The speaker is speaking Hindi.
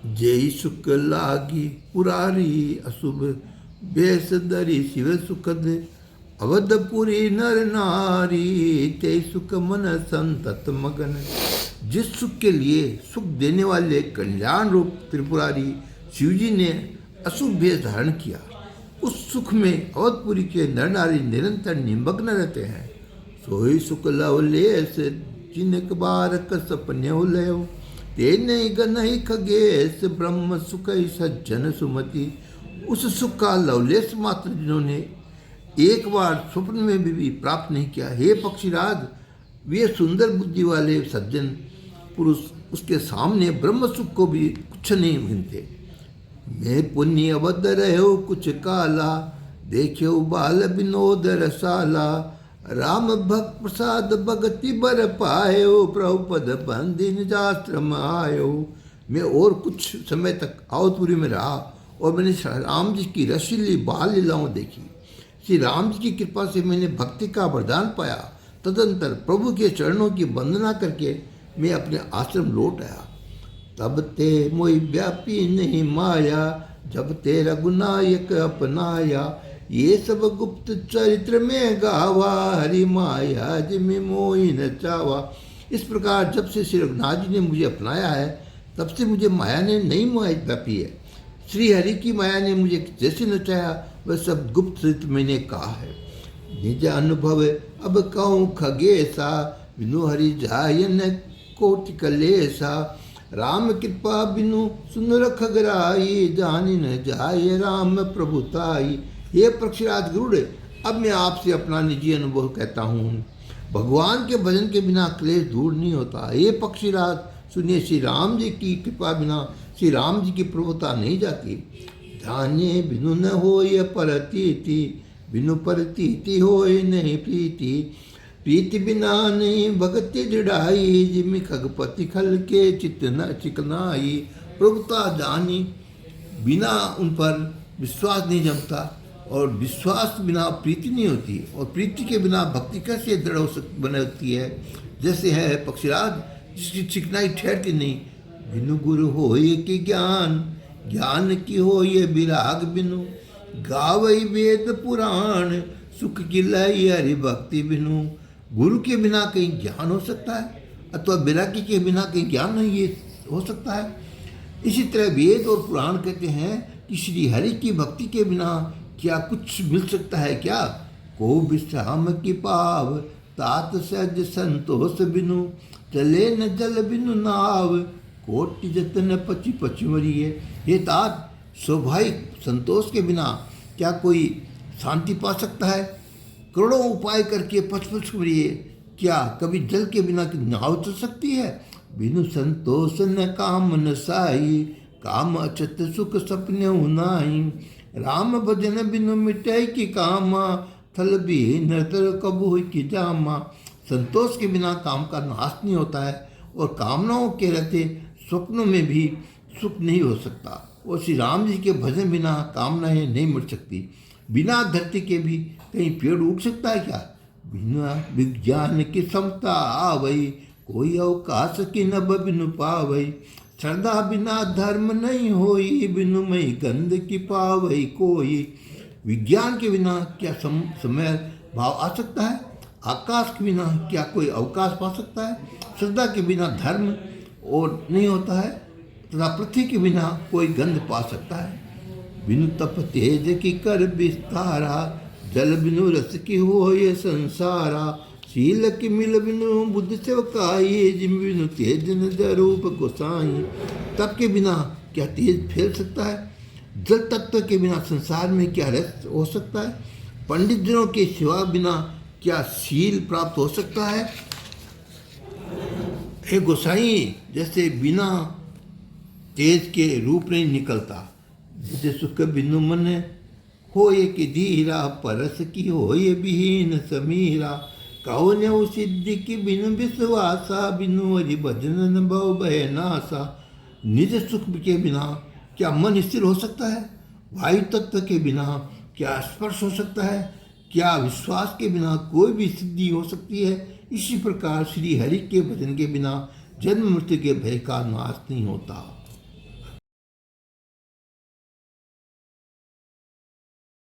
जय सुख लागी पुरारी अशुभ बेस दरी शिव सुखद अवधपुरी नर नारी ते सुख मन संतत मगन। जिस सुख के लिए सुख देने वाले कल्याण रूप त्रिपुरारी शिवजी ने अशुभ भेष धारण किया, उस सुख में अवधपुरी के नर नारी निरंतर निमग्न रहते हैं। सोई सुख लवलेस जिनक बारक सपने उलयो ते नहीं गनहि खगेश ब्रह्म सुख सज्जन सुमति। उस सुख का लवलेस मात्र जिन्होंने एक बार स्वप्न में भी प्राप्त नहीं किया, हे पक्षीराज, वे सुंदर बुद्धि वाले सज्जन पुरुष उसके सामने ब्रह्म सुख को भी कुछ नहीं गिनते। मैं पुण्य अवध रहो कुछ काला देखो बाल विनोद रसाला। राम भक्त प्रसाद भगति बर पायो प्रभुपद बंदी निजाश्रम आयो। मैं और कुछ समय तक अवधपुरी में रहा और मैंने राम जी की रसीली बाल लीलाओं देखी। श्री राम जी की कृपा से मैंने भक्ति का वरदान पाया। तदंतर प्रभु के चरणों की वंदना करके मैं अपने आश्रम लौट आया। तब ते मोहि व्यापी नहीं माया जब ते रघुनायक अपनाया। ये सब गुप्त चरित्र में गावा हरि माया जिमे मोहि न चावा। इस प्रकार जब से श्री रघुनाथ जी ने मुझे अपनाया है तब से मुझे माया ने नई माया व्यापी है। श्री हरि की माया ने मुझे जैसे नचाया वह सब गुप्त चरित्र मैंने कहा है। निज अनुभव अब कहूँ खगेसा बिनु हरि जाय न कोटि कलेसा। राम कृपा बिनु सुन खगराई जानी न जाय राम प्रभुताई। ये पक्षीराज गरुड़, अब मैं आपसे अपना निजी अनुभव कहता हूँ। भगवान के भजन के बिना क्लेश दूर नहीं होता। ये पक्षीराज सुनिए, श्री राम जी की कृपा बिना श्री राम जी की प्रभुता नहीं जाती। जाने बिनु न होय परतीति बिनु परतीति होय नहीं प्रीति। प्रीति बिना नहीं भक्ति दृढ़ाई जिमि खगपति खल के चित्त न चिकनाई। प्रभुता जानी बिना उन पर विश्वास नहीं जमता और विश्वास बिना प्रीति नहीं होती और प्रीति के बिना भक्ति कैसे दृढ़ बनती है। जैसे है पक्षीराज जिसकी चिकनाई ठहरती नहीं। बिनु गुरु होय कि ज्ञान ज्ञान की होय विराग बिनु। गावई वेद पुराण सुख की लय हरि भक्ति बिनु। गुरु के बिना कहीं ज्ञान हो सकता है अथवा विरागी के बिना कहीं ज्ञान नहीं ये हो सकता है। इसी तरह वेद और पुराण कहते हैं कि श्री हरि की भक्ति के बिना क्या कुछ मिल सकता है क्या। को विश्राम की पाव तात सहज संतोष बिनु। चले न जल बिनु नाव कोटि जतन पचि पचमरिए। ये तात स्वाभाविक संतोष के बिना क्या कोई शांति पा सकता है। करोड़ों उपाय करके पच मरिए, क्या कभी जल के बिना नाव चल सकती है। बिनु संतोष न काम न साई काम अचत सुख सपने उनाई। राम भजन बिनु मिटाई की कामा थल भी नतर कबू की जामा। संतोष के बिना काम का नाश नहीं होता है और कामनाओं के रहते स्वप्नों में भी सुख नहीं हो सकता। और श्री राम जी के भजन बिना कामनाएं नहीं मिट सकती। बिना धरती के भी कहीं पेड़ उग सकता है क्या। बिना विज्ञान की समता आवई कोई अवकाश की नभ बिनु पावई। श्रद्धा बिना धर्म नहीं होई बिनु मई गंध की पावई कोई। विज्ञान के बिना क्या समय भाव आ सकता है। आकाश के बिना क्या कोई अवकाश पा सकता है। श्रद्धा के बिना धर्म और नहीं होता है तथा पृथ्वी के बिना कोई गंध पा सकता है। बिनु तप तेज की कर विस्तारा जल बिनु रस की हो ये संसारा। शील की मिल बिनु बुद्धि सेवकाई जिम बिनु तेज न रूप गोसाई। तप के बिना क्या तेज फैल सकता है। जल तत्व के बिना संसार में क्या रस हो सकता है। पंडित जनों के सिवा बिना क्या शील प्राप्त हो सकता है। हे गोसाई, जैसे बिना तेज के रूप नहीं निकलता। जैसे सुख बिनु मन होए कि धीरा परस की होए विहीन समीरा। कहो न्यौ सिद्धि की बिनु विश्वासा बिनु हरि भजन न भव भय नासा। निज सुख के बिना क्या मन स्थिर हो सकता है। वायु तत्व के बिना क्या स्पर्श हो सकता है। क्या विश्वास के बिना कोई भी सिद्धि हो सकती है। इसी प्रकार श्री हरि के भजन के बिना जन्म मृत्यु के भय का नाश नहीं होता।